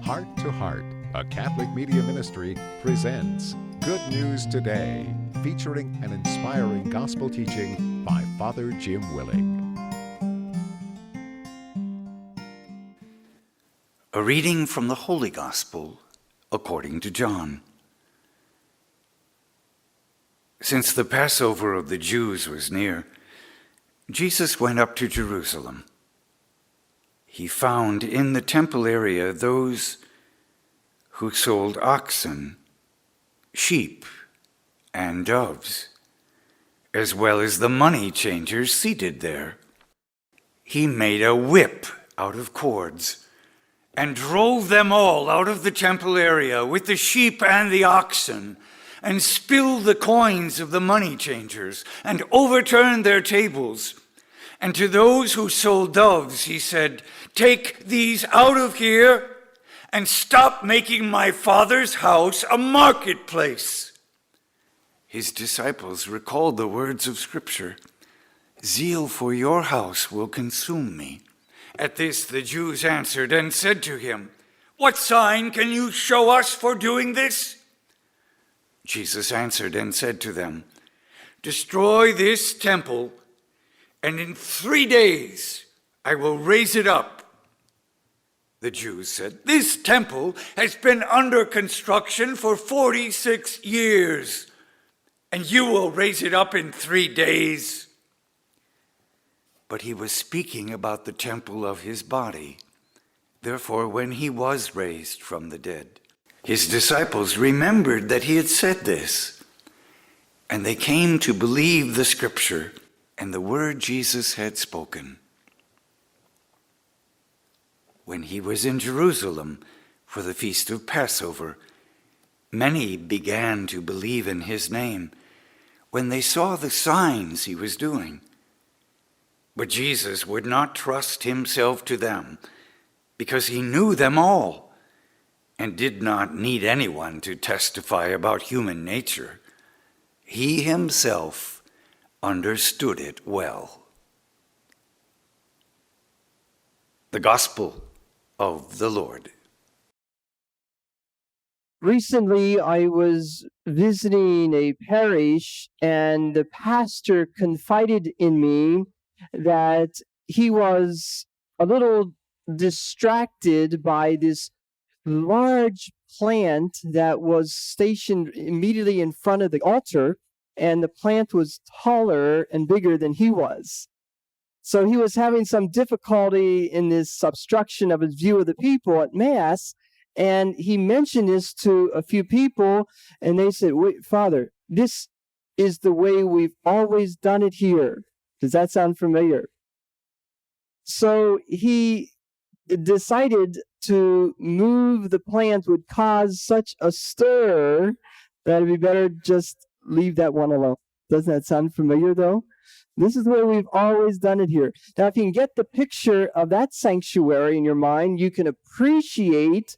Heart to Heart, a Catholic media ministry, presents Good News Today, featuring an inspiring gospel teaching by Father Jim Willing. A reading from the Holy Gospel according to John. Since the Passover of the Jews was near, Jesus went up to Jerusalem. He found in the temple area those who sold oxen, sheep, and doves, as well as the money changers seated there. He made a whip out of cords and drove them all out of the temple area with the sheep and the oxen, and spilled the coins of the money changers and overturned their tables. And to those who sold doves, he said, "Take these out of here and stop making my Father's house a marketplace." His disciples recalled the words of Scripture, "Zeal for your house will consume me." At this the Jews answered and said to him, "What sign can you show us for doing this?" Jesus answered and said to them, "Destroy this temple, and in 3 days I will raise it up." The Jews said, "This temple has been under construction for 46 years, and you will raise it up in 3 days?" But he was speaking about the temple of his body. Therefore, when he was raised from the dead, his disciples remembered that he had said this, and they came to believe the Scripture and the word Jesus had spoken. When he was in Jerusalem for the feast of Passover, many began to believe in his name when they saw the signs he was doing. But Jesus would not trust himself to them, because he knew them all and did not need anyone to testify about human nature. He himself understood it well. The Gospel of the Lord. Recently, I was visiting a parish, and the pastor confided in me that he was a little distracted by this large plant that was stationed immediately in front of the altar, and the plant was taller and bigger than he was. So he was having some difficulty in this obstruction of his view of the people at Mass, and he mentioned this to a few people, and they said, "Wait, Father, this is the way we've always done it here." Does that sound familiar? So he decided to move the plant would cause such a stir that it'd be better just leave that one alone. Doesn't that sound familiar, though? This is the way we've always done it here. Now, if you can get the picture of that sanctuary in your mind, you can appreciate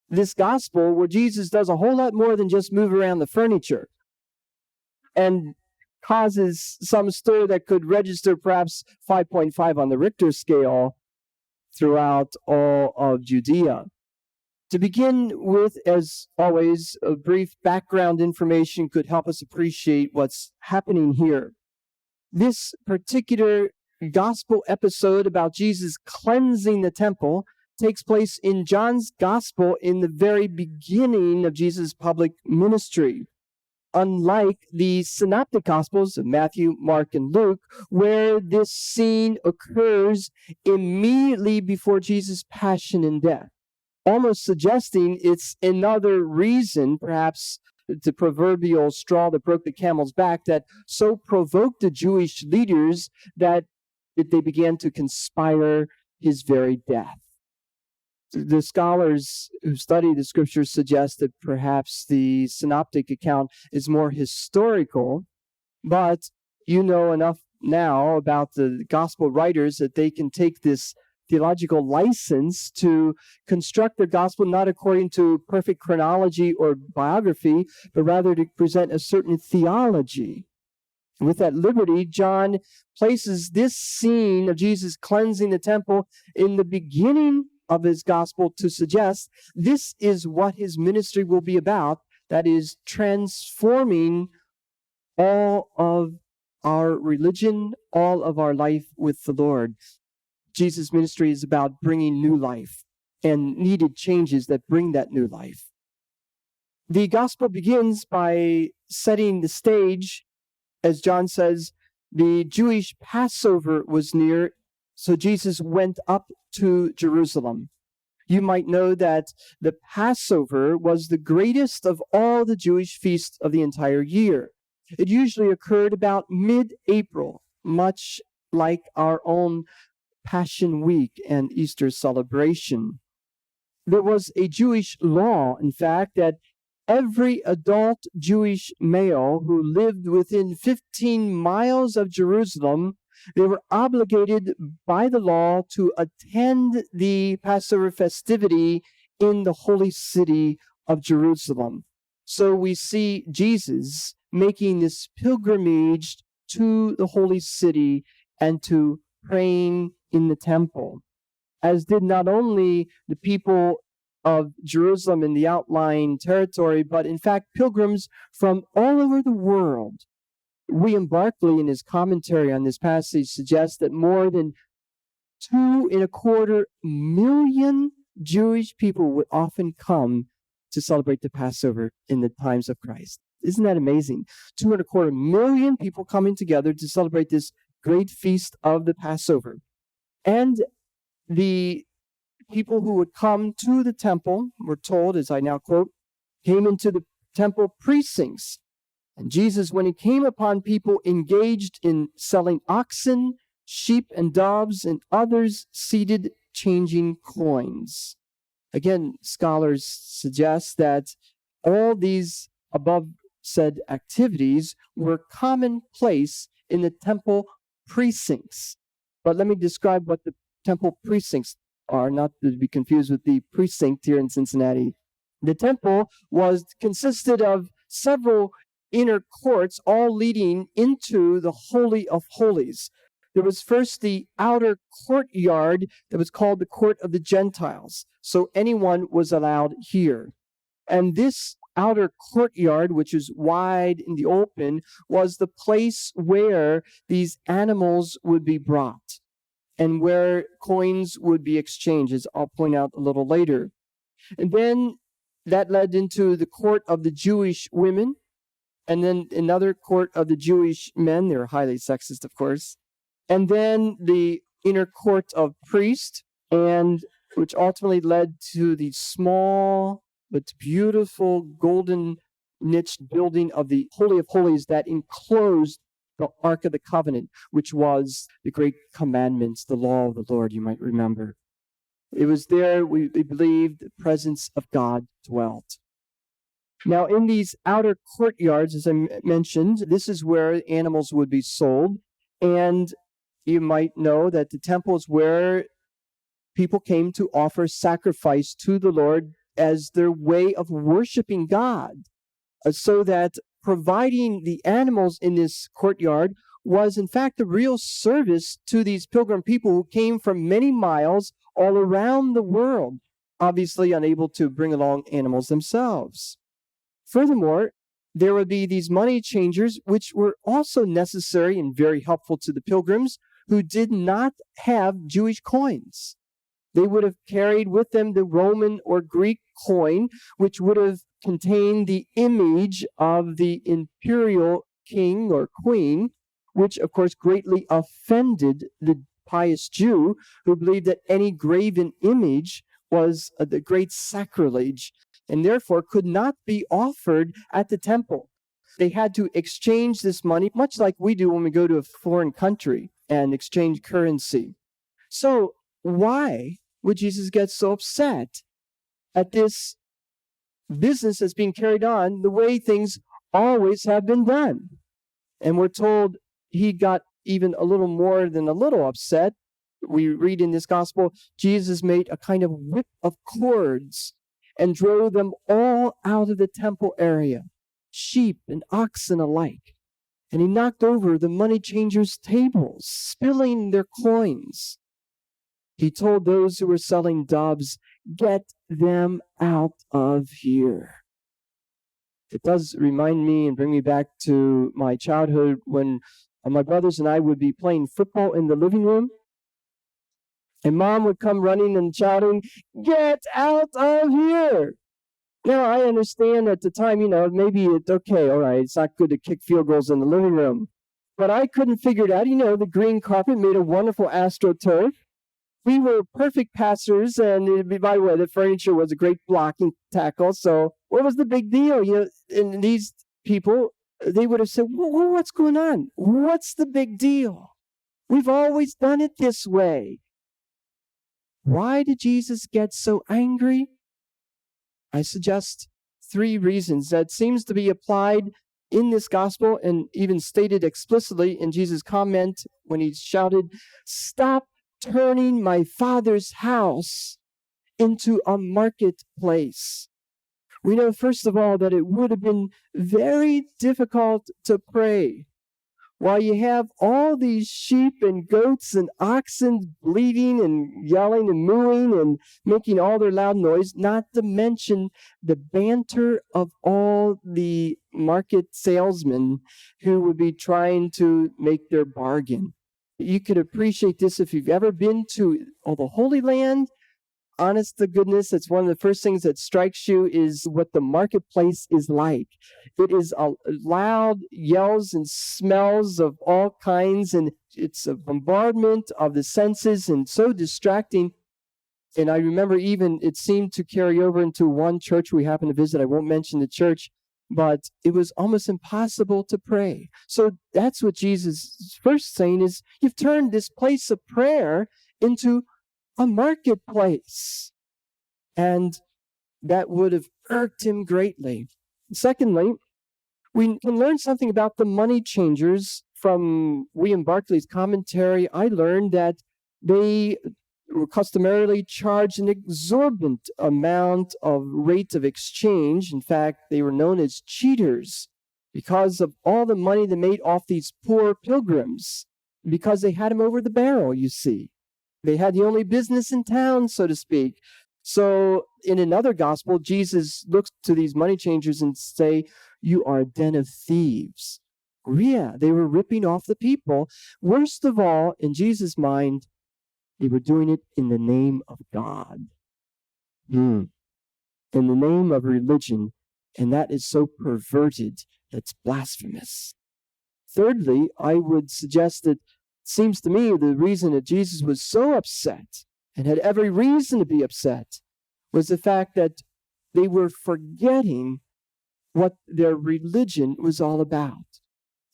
this gospel where Jesus does a whole lot more than just move around the furniture and causes some stir that could register perhaps 5.5 on the Richter scale throughout all of Judea. To begin with, as always, a brief background information could help us appreciate what's happening here. This particular gospel episode about Jesus cleansing the temple takes place in John's gospel in the very beginning of Jesus' public ministry. Unlike the synoptic gospels of Matthew, Mark, and Luke, where this scene occurs immediately before Jesus' passion and death, almost suggesting it's another reason, perhaps the proverbial straw that broke the camel's back, that so provoked the Jewish leaders that they began to conspire his very death. The scholars who study the Scriptures suggest that perhaps the synoptic account is more historical, but you know enough now about the gospel writers that they can take this theological license to construct their gospel not according to perfect chronology or biography, but rather to present a certain theology. With that liberty, John places this scene of Jesus cleansing the temple in the beginning of his gospel to suggest this is what his ministry will be about. That is, transforming all of our religion, all of our life with the Lord. Jesus' ministry is about bringing new life and needed changes that bring that new life. The gospel begins by setting the stage. As John says, the Jewish Passover was near, so Jesus went up to Jerusalem. You might know that the Passover was the greatest of all the Jewish feasts of the entire year. It usually occurred about mid-April, much like our own Passion Week and Easter celebration. There was a Jewish law, in fact, that every adult Jewish male who lived within 15 miles of Jerusalem, they were obligated by the law to attend the Passover festivity in the holy city of Jerusalem. So we see Jesus making this pilgrimage to the holy city and to praying in the temple, as did not only the people of Jerusalem in the outlying territory, but in fact pilgrims from all over the world. William Barclay, in his commentary on this passage, suggests that more than 2.25 million Jewish people would often come to celebrate the Passover in the times of Christ. Isn't that amazing? 2.25 million people coming together to celebrate this great feast of the Passover. And the people who would come to the temple, we're told, as I now quote, came into the temple precincts. And Jesus, when he came upon people engaged in selling oxen, sheep, and doves, and others seated changing coins. Again, scholars suggest that all these above said activities were commonplace in the temple precincts. But let me describe what the temple precincts are, not to be confused with the precinct here in Cincinnati. The temple consisted of several inner courts, all leading into the Holy of Holies. There was first the outer courtyard that was called the Court of the Gentiles. So anyone was allowed here. And this outer courtyard, which is wide in the open, was the place where these animals would be brought and where coins would be exchanged, as I'll point out a little later. And then that led into the court of the Jewish women, and then another court of the Jewish men. They were highly sexist, of course. And then the inner court of priests, and which ultimately led to the small but beautiful golden niched building of the Holy of Holies that enclosed the Ark of the Covenant, which was the great commandments, the law of the Lord, you might remember. It was there, we believe, the presence of God dwelt. Now, in these outer courtyards, as I mentioned, this is where animals would be sold. And you might know that the temple is where people came to offer sacrifice to the Lord as their way of worshiping God. So that providing the animals in this courtyard was, in fact, a real service to these pilgrim people who came from many miles all around the world, obviously unable to bring along animals themselves. Furthermore, there would be these money changers, which were also necessary and very helpful to the pilgrims who did not have Jewish coins. They would have carried with them the Roman or Greek coin, which would have contained the image of the imperial king or queen, which of course greatly offended the pious Jew who believed that any graven image was the great sacrilege and therefore could not be offered at the temple. They had to exchange this money, much like we do when we go to a foreign country and exchange currency. So why would Jesus get so upset at this business that's being carried on the way things always have been done? And we're told he got even a little more than a little upset. We read in this gospel, Jesus made a kind of whip of cords and drove them all out of the temple area, sheep and oxen alike. And he knocked over the money changers' tables, spilling their coins. He told those who were selling doves, "Get them out of here." It does remind me and bring me back to my childhood when my brothers and I would be playing football in the living room, and Mom would come running and shouting, "Get out of here!" Now, I understand at the time, maybe it's okay, all right, it's not good to kick field goals in the living room. But I couldn't figure it out. The green carpet made a wonderful AstroTurf. We were perfect passers, and by the way, the furniture was a great blocking tackle. So what was the big deal? And these people, they would have said, well, what's going on? What's the big deal? We've always done it this way. Why did Jesus get so angry? I suggest 3 reasons that seems to be applied in this gospel and even stated explicitly in Jesus' comment when he shouted, "Stop turning my Father's house into a marketplace." We know, first of all, that it would have been very difficult to pray while you have all these sheep and goats and oxen bleating and yelling and mooing and making all their loud noise, not to mention the banter of all the market salesmen who would be trying to make their bargain. You could appreciate this if you've ever been to the Holy Land. Honest to goodness, it's one of the first things that strikes you is what the marketplace is like. It is loud yells and smells of all kinds, and it's a bombardment of the senses and so distracting. And I remember even it seemed to carry over into one church we happened to visit. I won't mention the church, but it was almost impossible to pray. So that's what Jesus is first saying is, you've turned this place of prayer into a marketplace. And that would have irked him greatly. Secondly, we can learn something about the money changers from William Barclay's commentary. I learned that they were customarily charged an exorbitant amount of rate of exchange. In fact, they were known as cheaters because of all the money they made off these poor pilgrims, because they had them over the barrel, you see. They had the only business in town, so to speak. So in another gospel, Jesus looks to these money changers and say, "You are a den of thieves." Yeah, they were ripping off the people. Worst of all, in Jesus' mind, they were doing it in the name of God. In the name of religion. And that is so perverted, that's blasphemous. Thirdly, I would suggest that seems to me the reason that Jesus was so upset and had every reason to be upset was the fact that they were forgetting what their religion was all about.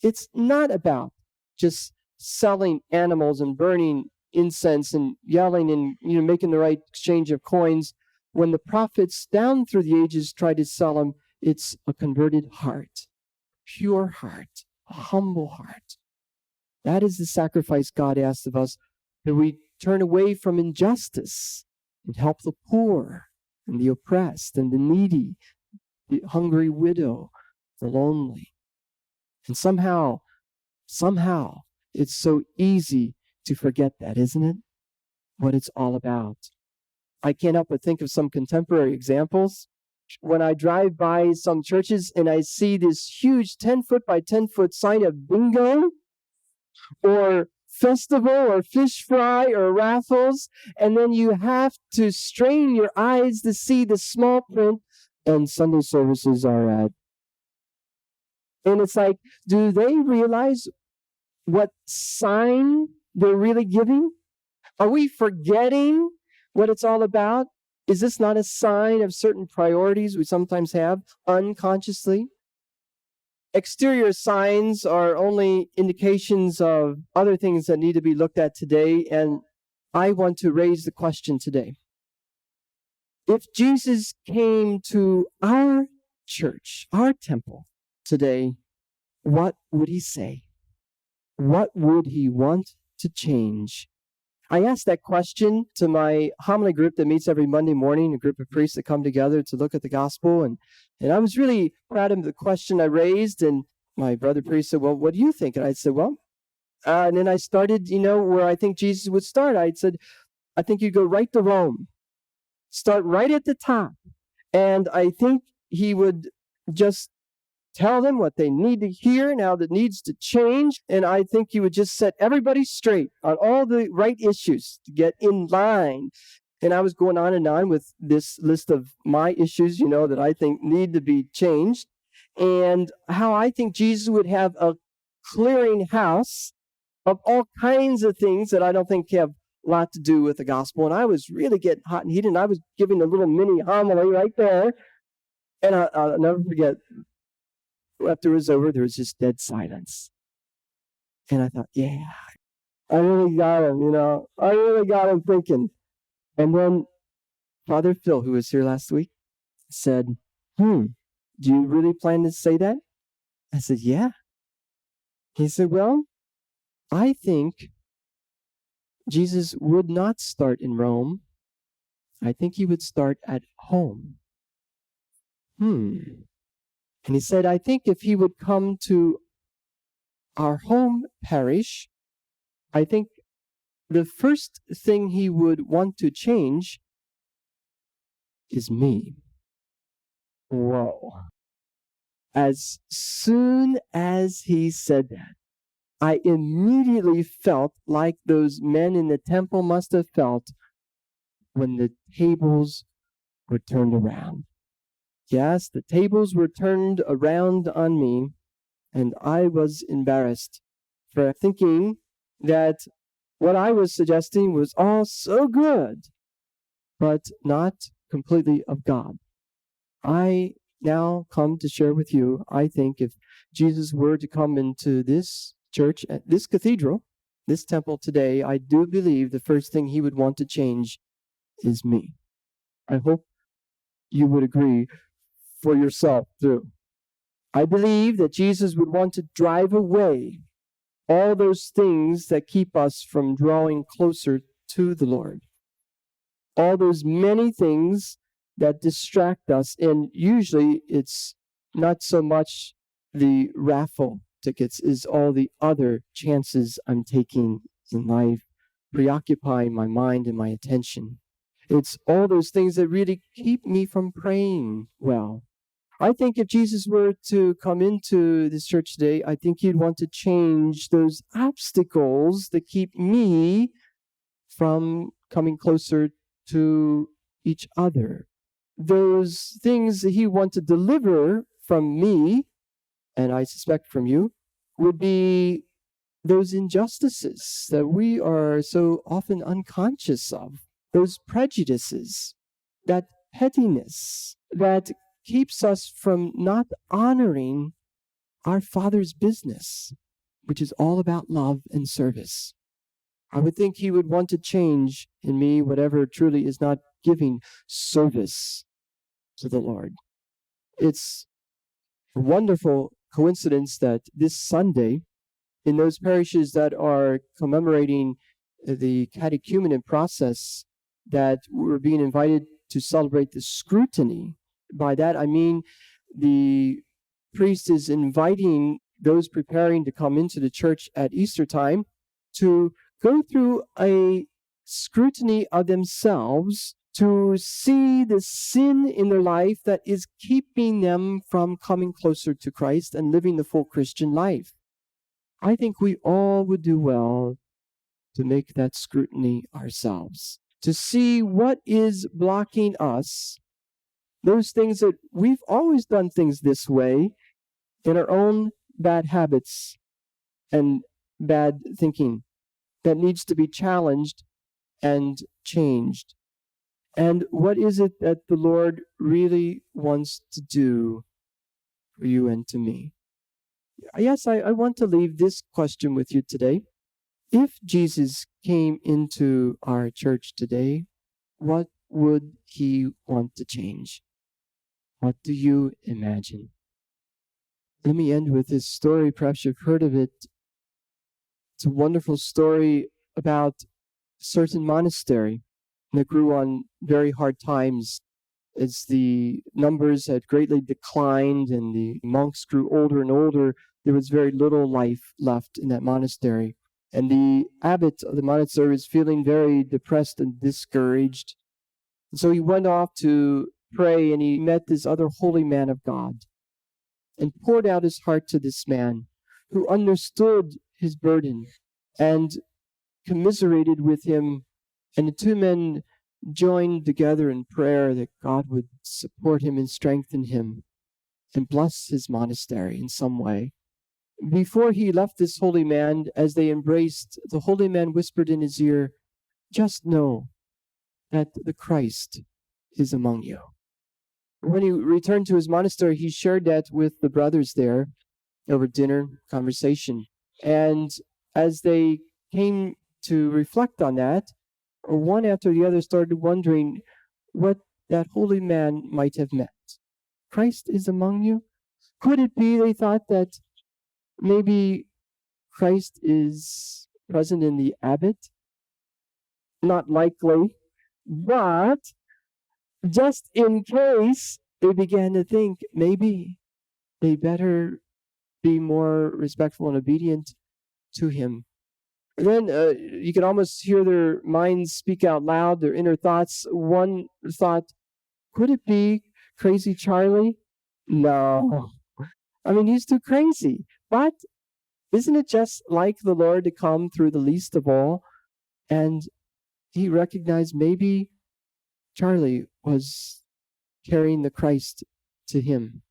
It's not about just selling animals and burning incense and yelling and making the right exchange of coins. When the prophets down through the ages tried to sell them, it's a converted heart, pure heart, a humble heart. That is the sacrifice God asks of us, that we turn away from injustice and help the poor and the oppressed and the needy, the hungry widow, the lonely. And somehow, it's so easy to forget that, isn't it? What it's all about. I can't help but think of some contemporary examples. When I drive by some churches and I see this huge 10-foot by 10-foot sign of bingo, or festival, or fish fry, or raffles, and then you have to strain your eyes to see the small print, and Sunday services are at. And it's like, do they realize what sign they're really giving? Are we forgetting what it's all about? Is this not a sign of certain priorities we sometimes have unconsciously? Exterior signs are only indications of other things that need to be looked at today, and I want to raise the question today. If Jesus came to our church, our temple today, what would he say? What would he want to change? I asked that question to my homily group that meets every Monday morning, a group of priests that come together to look at the gospel. And I was really proud of the question I raised. And my brother priest said, "Well, what do you think?" And I said, "Well," and then I started, where I think Jesus would start. I said, I think you go right to Rome. Start right at the top. And I think he would just tell them what they need to hear now that needs to change. And I think he would just set everybody straight on all the right issues to get in line. And I was going on and on with this list of my issues, that I think need to be changed. And how I think Jesus would have a clearinghouse of all kinds of things that I don't think have a lot to do with the gospel. And I was really getting hot and heated, and I was giving a little mini homily right there. And I'll never forget, after it was over, there was just dead silence. And I thought, yeah, I really got him, I really got him thinking. And then Father Phil, who was here last week, said, do you really plan to say that? I said, yeah. He said, well, I think Jesus would not start in Rome. I think he would start at home. And he said, I think if he would come to our home parish, I think the first thing he would want to change is me. Whoa. As soon as he said that, I immediately felt like those men in the temple must have felt when the tables were turned around. Yes, the tables were turned around on me, and I was embarrassed for thinking that what I was suggesting was all so good, but not completely of God. I now come to share with you, I think if Jesus were to come into this church, this cathedral, this temple today, I do believe the first thing he would want to change is me. I hope you would agree for yourself too. I believe that Jesus would want to drive away all those things that keep us from drawing closer to the Lord. All those many things that distract us, and usually it's not so much the raffle tickets, is all the other chances I'm taking in life, preoccupying my mind and my attention. It's all those things that really keep me from praying well. I think if Jesus were to come into this church today, I think he'd want to change those obstacles that keep me from coming closer to each other. Those things that he wants to deliver from me, and I suspect from you, would be those injustices that we are so often unconscious of, those prejudices, that pettiness that keeps us from not honoring our Father's business, which is all about love and service. I would think he would want to change in me whatever truly is not giving service to the Lord. It's a wonderful coincidence that this Sunday, in those parishes that are commemorating the catechumenate process, that we're being invited to celebrate the scrutiny. By that I mean the priest is inviting those preparing to come into the church at Easter time to go through a scrutiny of themselves to see the sin in their life that is keeping them from coming closer to Christ and living the full Christian life. I think we all would do well to make that scrutiny ourselves, to see what is blocking us, those things that we've always done things this way in our own bad habits and bad thinking that needs to be challenged and changed. And what is it that the Lord really wants to do for you and to me? Yes, I want to leave this question with you today. If Jesus came into our church today, what would he want to change? What do you imagine? Let me end with this story. Perhaps you've heard of it. It's a wonderful story about a certain monastery that grew on very hard times as the numbers had greatly declined and the monks grew older and older. There was very little life left in that monastery. And the abbot of the monastery was feeling very depressed and discouraged. And so he went off to pray, and he met this other holy man of God and poured out his heart to this man who understood his burden and commiserated with him. And the two men joined together in prayer that God would support him and strengthen him and bless his monastery in some way. Before he left this holy man, as they embraced, the holy man whispered in his ear, "Just know that the Christ is among you." When he returned to his monastery, he shared that with the brothers there over dinner conversation. And as they came to reflect on that, one after the other started wondering what that holy man might have meant. Christ is among you? Could it be, they thought, that maybe Christ is present in the abbot? Not likely. But just in case, they began to think maybe they better be more respectful and obedient to him. And then you can almost hear their minds speak out loud, their inner thoughts. One thought, could it be Crazy Charlie? No. I mean, he's too crazy. But isn't it just like the Lord to come through the least of all? And he recognized maybe Charlie was carrying the Christ to him.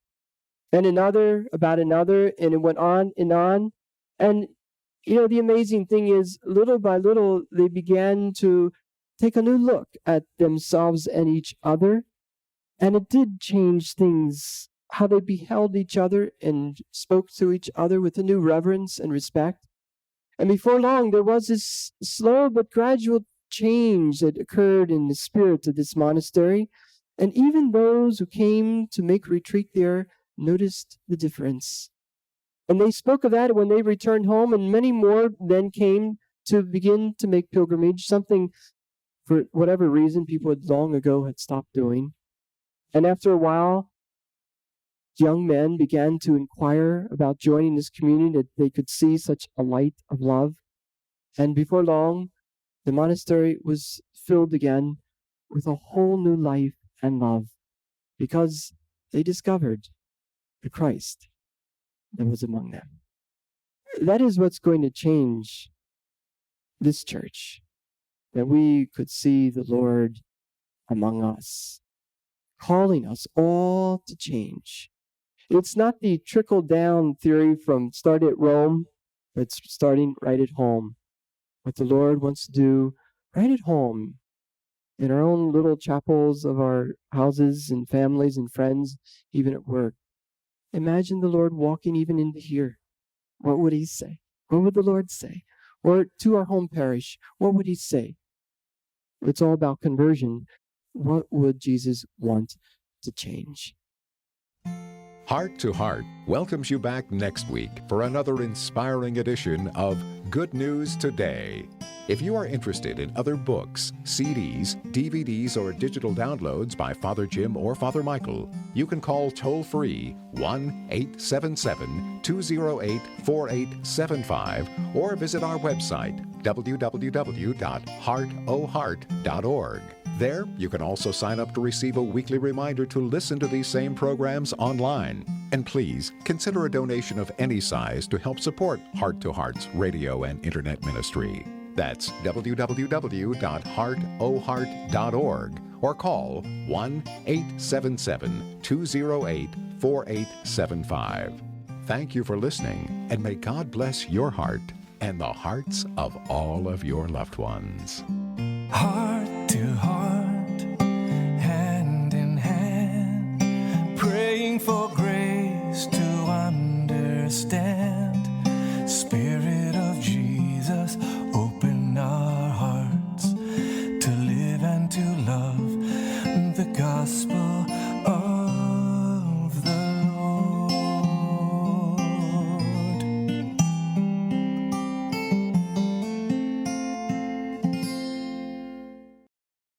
And another, about another, and it went on and on. And, the amazing thing is, little by little, they began to take a new look at themselves and each other. And it did change things, how they beheld each other and spoke to each other with a new reverence and respect. And before long, there was this slow but gradual change that occurred in the spirit of this monastery. And even those who came to make retreat there noticed the difference. And they spoke of that when they returned home, and many more then came to begin to make pilgrimage, something for whatever reason people had long ago had stopped doing. And after a while, young men began to inquire about joining this community, that they could see such a light of love. And before long, the monastery was filled again with a whole new life and love, because they discovered the Christ that was among them. That is what's going to change this church, that we could see the Lord among us, calling us all to change. It's not the trickle-down theory from start at Rome, but it's starting right at home. What the Lord wants to do right at home, in our own little chapels of our houses and families and friends, even at work. Imagine the Lord walking even into here. What would he say? What would the Lord say? Or to our home parish, what would he say? It's all about conversion. What would Jesus want to change? Heart to Heart welcomes you back next week for another inspiring edition of Good News Today. If you are interested in other books, CDs, DVDs, or digital downloads by Father Jim or Father Michael, you can call toll-free 1-877-208-4875 or visit our website, www.heartoheart.org. There, you can also sign up to receive a weekly reminder to listen to these same programs online. And please, consider a donation of any size to help support Heart to Heart's radio and internet ministry. That's www.heartoheart.org or call 1-877-208-4875. Thank you for listening, and may God bless your heart and the hearts of all of your loved ones. Heart to Heart.